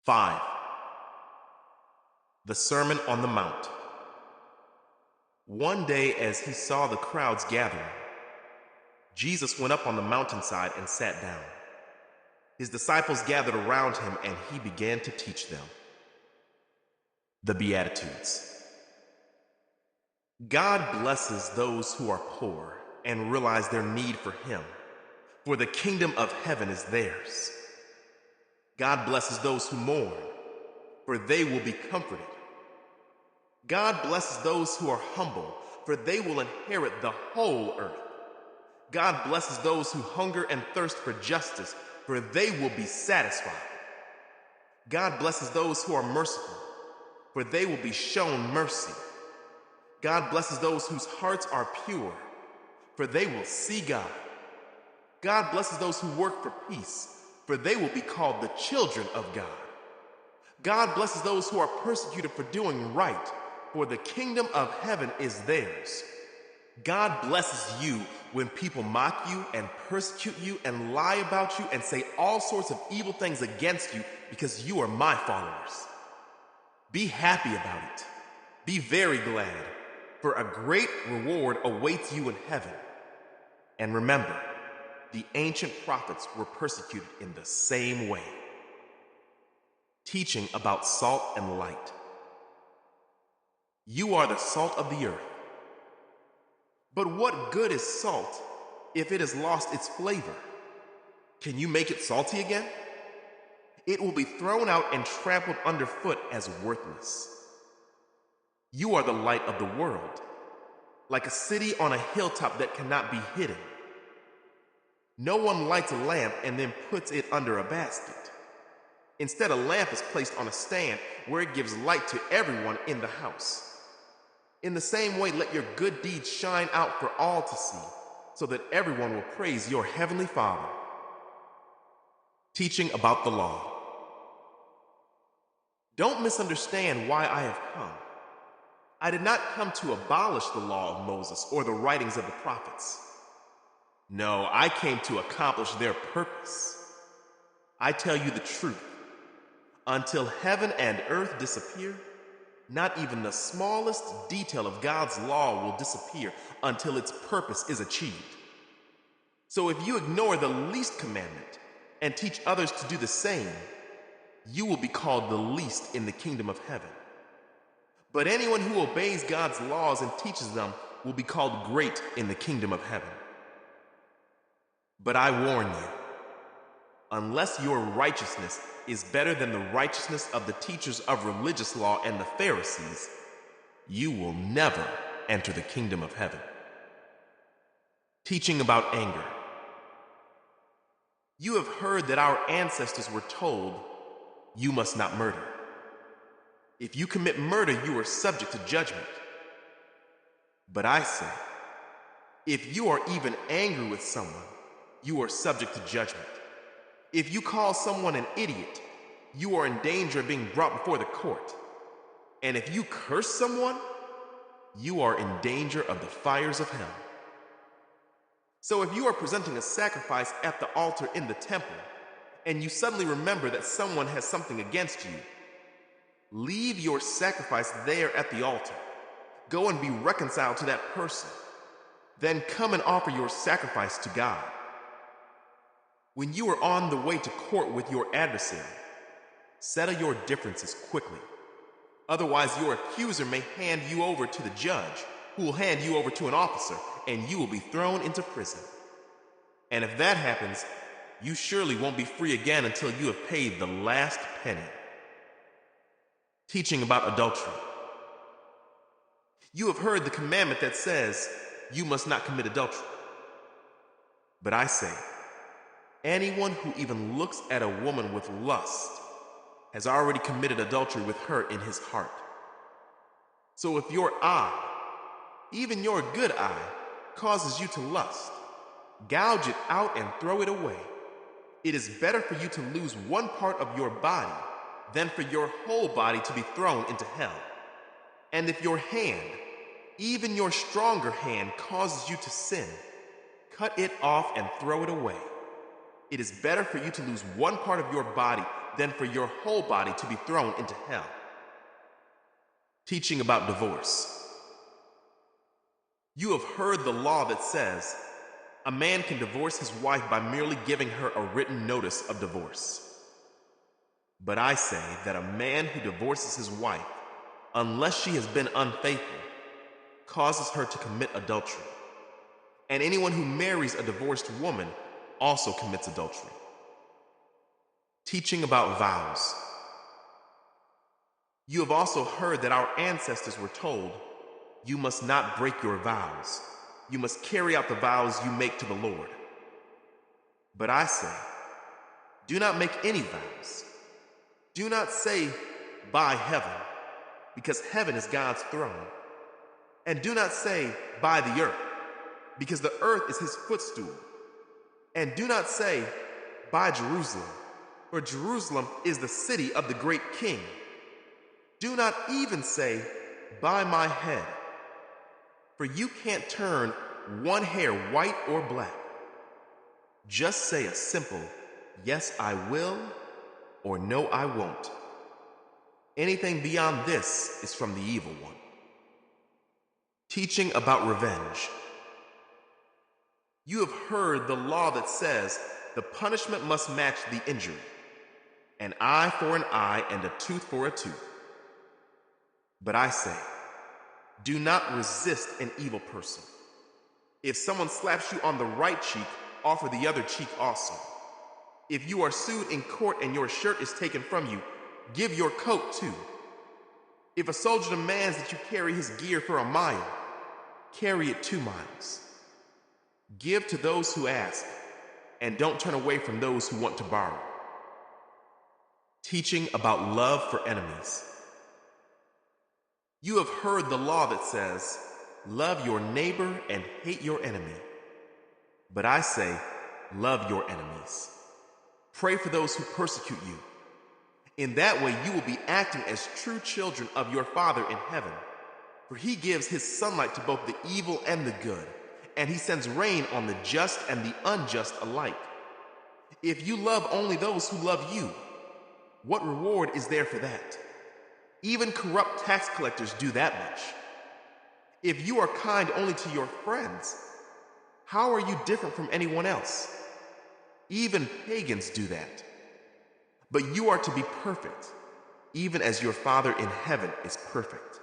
5. The Sermon on the Mount. One day, as he saw the crowds gathering, Jesus went up on the mountainside and sat down. His disciples gathered around him, and he began to teach them. The Beatitudes. God blesses those who are poor and realize their need for him, for the kingdom of heaven is theirs. God blesses those who mourn, for they will be comforted. God blesses those who are humble, for they will inherit the whole earth. God blesses those who hunger and thirst for justice, for they will be satisfied. God blesses those who are merciful, for they will be shown mercy. God blesses those whose hearts are pure, for they will see God. God blesses those who work for peace, for they will be called the children of God. God blesses those who are persecuted for doing right, for the kingdom of heaven is theirs. God blesses you when people mock you and persecute you and lie about you and say all sorts of evil things against you because you are my followers. Be happy about it. Be very glad, for a great reward awaits you in heaven. And remember, the ancient prophets were persecuted in the same way. Teaching about salt and light. You are the salt of the earth. But what good is salt if it has lost its flavor? Can you make it salty again? It will be thrown out and trampled underfoot as worthless. You are the light of the world, like a city on a hilltop that cannot be hidden. No one lights a lamp and then puts it under a basket. Instead, a lamp is placed on a stand where it gives light to everyone in the house. In the same way, let your good deeds shine out for all to see, so that everyone will praise your heavenly Father. Teaching about the law. Don't misunderstand why I have come. I did not come to abolish the law of Moses or the writings of the prophets. No, I came to accomplish their purpose. I tell you the truth. Until heaven and earth disappear, not even the smallest detail of God's law will disappear until its purpose is achieved. So if you ignore the least commandment and teach others to do the same, you will be called the least in the kingdom of heaven. But anyone who obeys God's laws and teaches them will be called great in the kingdom of heaven. But I warn you, unless your righteousness is better than the righteousness of the teachers of religious law and the Pharisees, you will never enter the kingdom of heaven. Teaching about anger. You have heard that our ancestors were told, "You must not murder." If you commit murder, you are subject to judgment. But I say, if you are even angry with someone, you are subject to judgment. If you call someone an idiot, you are in danger of being brought before the court. And if you curse someone, you are in danger of the fires of hell. So if you are presenting a sacrifice at the altar in the temple, and you suddenly remember that someone has something against you, leave your sacrifice there at the altar. Go and be reconciled to that person. Then come and offer your sacrifice to God. When you are on the way to court with your adversary, settle your differences quickly. Otherwise, your accuser may hand you over to the judge, who will hand you over to an officer, and you will be thrown into prison. And if that happens, you surely won't be free again until you have paid the last penny. Teaching about adultery. You have heard the commandment that says, "You must not commit adultery." But I say, anyone who even looks at a woman with lust has already committed adultery with her in his heart. So if your eye, even your good eye, causes you to lust, gouge it out and throw it away. It is better for you to lose one part of your body than for your whole body to be thrown into hell. And if your hand, even your stronger hand, causes you to sin, cut it off and throw it away. It is better for you to lose one part of your body than for your whole body to be thrown into hell. Teaching about divorce. You have heard the law that says a man can divorce his wife by merely giving her a written notice of divorce. But I say that a man who divorces his wife, unless she has been unfaithful, causes her to commit adultery. And anyone who marries a divorced woman also commits adultery. Teaching about vows. You have also heard that our ancestors were told, "You must not break your vows. You must carry out the vows you make to the Lord." But I say, do not make any vows. Do not say, "By heaven," because heaven is God's throne. And do not say, "By the earth," because the earth is his footstool. And do not say, "By Jerusalem," for Jerusalem is the city of the great king. Do not even say, "By my head," for you can't turn one hair white or black. Just say a simple, "Yes, I will," or "No, I won't." Anything beyond this is from the evil one. Teaching about revenge. You have heard the law that says the punishment must match the injury, an eye for an eye and a tooth for a tooth. But I say, do not resist an evil person. If someone slaps you on the right cheek, offer the other cheek also. If you are sued in court and your shirt is taken from you, give your coat too. If a soldier demands that you carry his gear for a mile, carry it 2 miles. Give to those who ask, and don't turn away from those who want to borrow. Teaching about love for enemies. You have heard the law that says, "Love your neighbor and hate your enemy." But I say, love your enemies. Pray for those who persecute you. In that way, you will be acting as true children of your Father in heaven. For he gives his sunlight to both the evil and the good, and he sends rain on the just and the unjust alike. If you love only those who love you, what reward is there for that? Even corrupt tax collectors do that much. If you are kind only to your friends, how are you different from anyone else? Even pagans do that. But you are to be perfect, even as your Father in heaven is perfect.